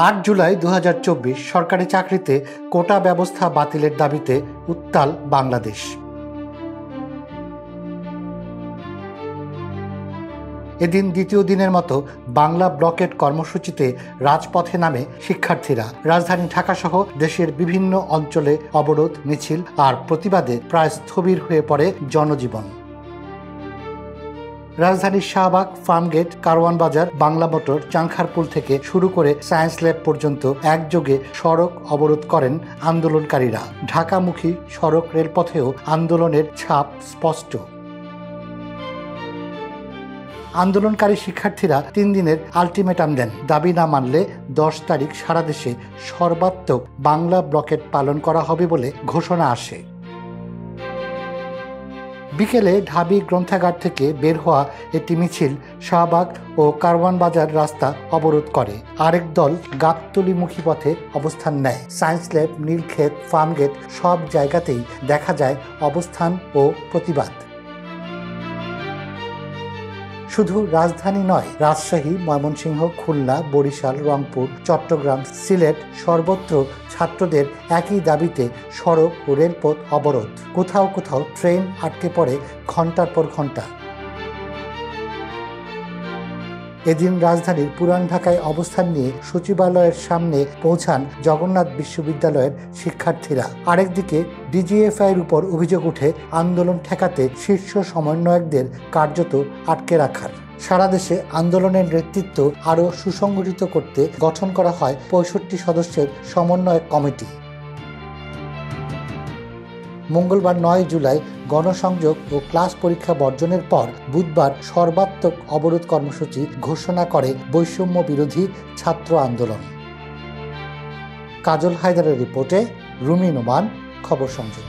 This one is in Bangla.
8 জুলাই 2024 সরকারি চাকরিতে কোটা ব্যবস্থা বাতিলের দাবিতে উত্তাল বাংলাদেশ। এদিন দ্বিতীয় দিনের মতো বাংলা ব্লকেট কর্মসূচিতে রাজপথে নামে শিক্ষার্থীরা। রাজধানী ঢাকাসহ দেশের বিভিন্ন অঞ্চলে অবরোধ, মিছিল আর প্রতিবাদে প্রায় স্থবির হয়ে পড়ে জনজীবন। রাজধানীর শাহবাগ, ফার্মগেট, কারওয়ান বাজার, বাংলা মোটর, চাংখারপুল থেকে শুরু করে সায়েন্স ল্যাব পর্যন্ত একযোগে সড়ক অবরোধ করেন আন্দোলনকারীরা। ঢাকামুখী সড়ক রেলপথেও আন্দোলনের ছাপ স্পষ্ট। আন্দোলনকারী শিক্ষার্থীরা 3 দিনের আলটিমেটাম দেন। দাবি না মানলে 10 তারিখ সারা দেশে সর্বাত্মক বাংলা ব্লকেট পালন করা হবে বলে ঘোষণা আসে। বিকেলে ঢাবি গ্রন্থাগার থেকে বের হওয়া একটি মিছিল শাহবাগ ও কারওয়ান বাজার রাস্তা অবরোধ করে। আরেক দল গাবতলীমুখী পথে অবস্থান নেয়। সায়েন্স ল্যাব, নীলক্ষেত, ফার্মগেট সব জায়গাতেই দেখা যায় অবস্থান ও প্রতিবাদ। শুধু রাজধানী নয়, রাজশাহী, ময়মনসিংহ, খুলনা, বরিশাল, রংপুর, চট্টগ্রাম, সিলেট সর্বত্র ছাত্রদের একই দাবিতে সড়ক ও রেলপথ অবরোধ। কোথাও কোথাও ট্রেন আটকে পড়ে ঘন্টার পর ঘন্টা। এদিন রাজধানীর পুরান ঢাকায় অবস্থান নিয়ে সচিবালয়ের সামনে পৌঁছান জগন্নাথ বিশ্ববিদ্যালয়ের শিক্ষার্থীরা। আরেকদিকে ডিজিএফআইয়ের উপর অভিযোগ উঠে আন্দোলন ঠেকাতে শীর্ষ সমন্বয়কদের কার্যত আটকে রাখার। সারা দেশে আন্দোলনের নেতৃত্ব আরও সুসংগঠিত করতে গঠন করা হয় 65 সদস্যের সমন্বয়ক কমিটি। মঙ্গলবার 9 জুলাই গণসংযোগ ও ক্লাস পরীক্ষা বর্জনের পর বুধবার সর্বাত্মক অবরোধ কর্মসূচি ঘোষণা করে বৈষম্য বিরোধী ছাত্র আন্দোলন। কাজল হায়দারের রিপোর্টে রুমি নোমান, খবর সংযোগ।